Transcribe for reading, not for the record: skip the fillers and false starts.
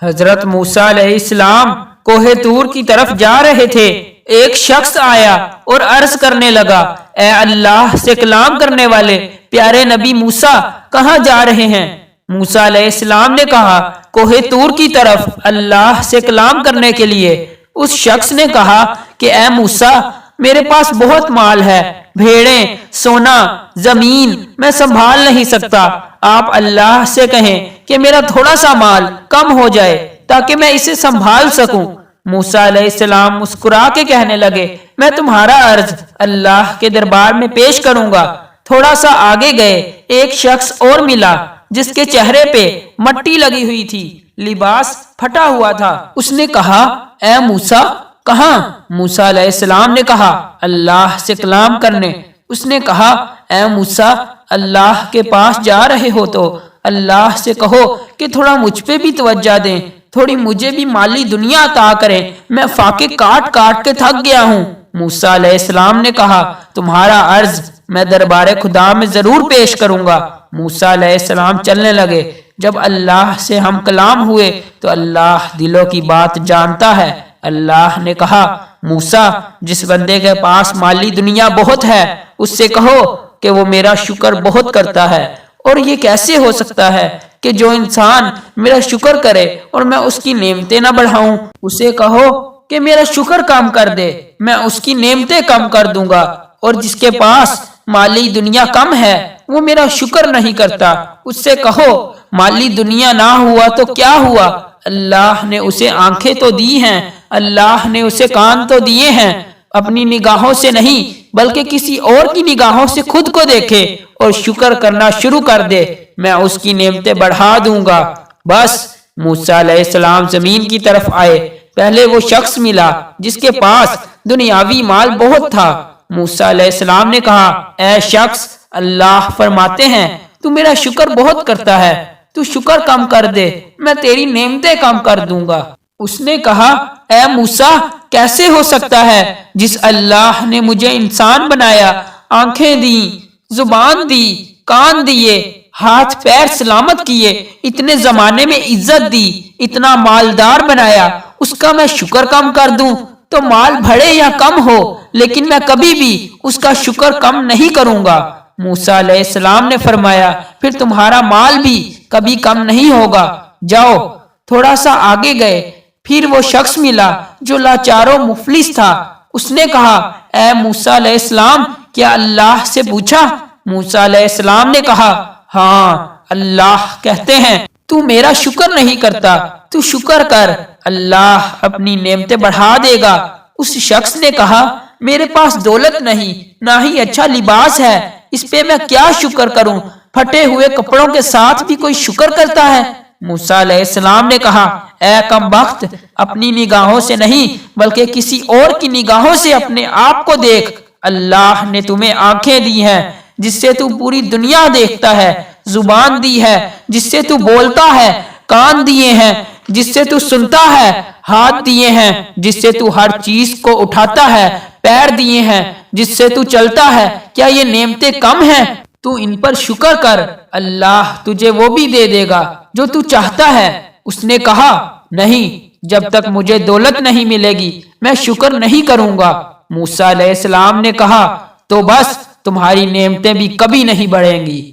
حضرت موسیٰ علیہ السلام کوہ طور کی طرف جا رہے تھے۔ ایک شخص آیا اور عرض کرنے لگا، اے اللہ سے کلام کرنے والے پیارے نبی موسیٰ، کہاں جا رہے ہیں؟ موسیٰ علیہ السلام نے کہا، کوہ طور کی طرف، اللہ سے کلام کرنے کے لیے۔ اس شخص نے کہا کہ اے موسیٰ، میرے پاس بہت مال ہے، بھیڑیں، سونا، زمین، میں سنبھال نہیں سکتا۔ آپ اللہ سے کہیں کہ میرا تھوڑا سا مال کم ہو جائے تاکہ میں اسے سنبھال سکوں۔ موسیٰ علیہ السلام مسکرا کے کہنے لگے، میں تمہارا عرض اللہ کے دربار میں پیش کروں گا۔ تھوڑا سا آگے گئے، ایک شخص اور ملا جس کے چہرے پہ مٹی لگی ہوئی تھی، لباس پھٹا ہوا تھا۔ اس نے کہا، اے موسیٰ، کہاں؟ موسیٰ علیہ السلام نے کہا، اللہ سے کلام کرنے۔ اس نے کہا، اے موسیٰ، اللہ کے پاس جا رہے ہو تو اللہ سے کہو کہ تھوڑا مجھ پہ بھی توجہ دیں، تھوڑی مجھے بھی مالی دنیا عطا کریں، میں فاقے کاٹ کاٹ کے تھک گیا ہوں۔ موسیٰ علیہ السلام نے کہا، تمہارا عرض میں دربار خدا میں ضرور پیش کروں گا۔ موسیٰ علیہ السلام چلنے لگے۔ جب اللہ سے ہم کلام ہوئے تو اللہ دلوں کی بات جانتا ہے۔ اللہ نے کہا، موسیٰ، جس بندے کے پاس مالی دنیا بہت ہے اس سے کہو کہ وہ میرا شکر بہت کرتا ہے۔ اور یہ کیسے ہو سکتا ہے کہ جو انسان میرا شکر کرے اور میں اس کی نعمتیں نہ بڑھاؤں؟ اسے کہو کہ میرا شکر کم کر دے، میں اس کی نعمتیں کم کر دوں گا۔ اور جس کے پاس مالی دنیا کم ہے وہ میرا شکر نہیں کرتا، اس سے کہو مالی دنیا نہ ہوا تو کیا ہوا، اللہ نے اسے آنکھیں تو دی ہیں، اللہ نے اسے کان تو دیے ہیں، اپنی نگاہوں سے نہیں بلکہ کسی اور کی نگاہوں سے خود کو دیکھے اور شکر کرنا شروع کر دے، میں اس کی نعمتیں بڑھا دوں گا۔ بس موسیٰ علیہ السلام زمین کی طرف آئے۔ پہلے وہ شخص ملا جس کے پاس دنیاوی مال بہت تھا۔ موسیٰ علیہ السلام نے کہا، اے شخص، اللہ فرماتے ہیں تو میرا شکر بہت کرتا ہے، تو شکر کم کر دے، میں تیری نعمتیں کم کر دوں گا۔ اس نے کہا، اے موسیٰ، کیسے ہو سکتا ہے جس اللہ نے مجھے انسان بنایا، آنکھیں دی، زبان دی، کان دیے، ہاتھ پیر سلامت کیے، اتنے زمانے میں عزت دی، اتنا مالدار بنایا، اس کا میں شکر کم کر دوں؟ تو مال بڑھے یا کم ہو لیکن میں کبھی بھی اس کا شکر کم نہیں کروں گا۔ موسیٰ علیہ السلام نے فرمایا، پھر تمہارا مال بھی کبھی کم نہیں ہوگا، جاؤ۔ تھوڑا سا آگے گئے، پھر وہ شخص ملا جو لاچار و مفلس تھا۔ اس نے کہا، اے موسیٰ علیہ السلام، کیا اللہ سے پوچھا؟ موسیٰ علیہ السلام نے کہا، ہاں، اللہ کہتے ہیں تو میرا شکر نہیں کرتا، تو شکر کر، اللہ اپنی نعمتیں بڑھا دے گا۔ اس شخص نے کہا، میرے پاس دولت نہیں، نہ ہی اچھا لباس ہے، اس پہ میں کیا شکر کروں؟ پھٹے ہوئے کپڑوں کے ساتھ بھی کوئی شکر کرتا ہے؟ موسیٰ علیہ السلام نے کہا، اے کم بخت، اپنی نگاہوں سے نہیں بلکہ کسی اور کی نگاہوں سے اپنے آپ کو دیکھ۔ اللہ نے تمہیں آنکھیں دی ہیں جس سے تو پوری دنیا دیکھتا ہے، زبان دی ہے جس سے تو بولتا ہے، کان دیے ہیں جس سے تو سنتا ہے، ہاتھ دیے ہیں جس سے تو ہر چیز کو اٹھاتا ہے، پیر دیے ہیں جس سے تو چلتا ہے، کیا یہ نعمتیں کم ہیں؟ تو ان پر شکر کر، اللہ تجھے وہ بھی دے دے گا جو تو چاہتا ہے۔ اس نے کہا، نہیں، جب تک مجھے دولت نہیں ملے گی میں شکر نہیں کروں گا۔ موسیٰ علیہ السلام نے کہا، تو بس تمہاری نعمتیں بھی کبھی نہیں بڑھیں گی۔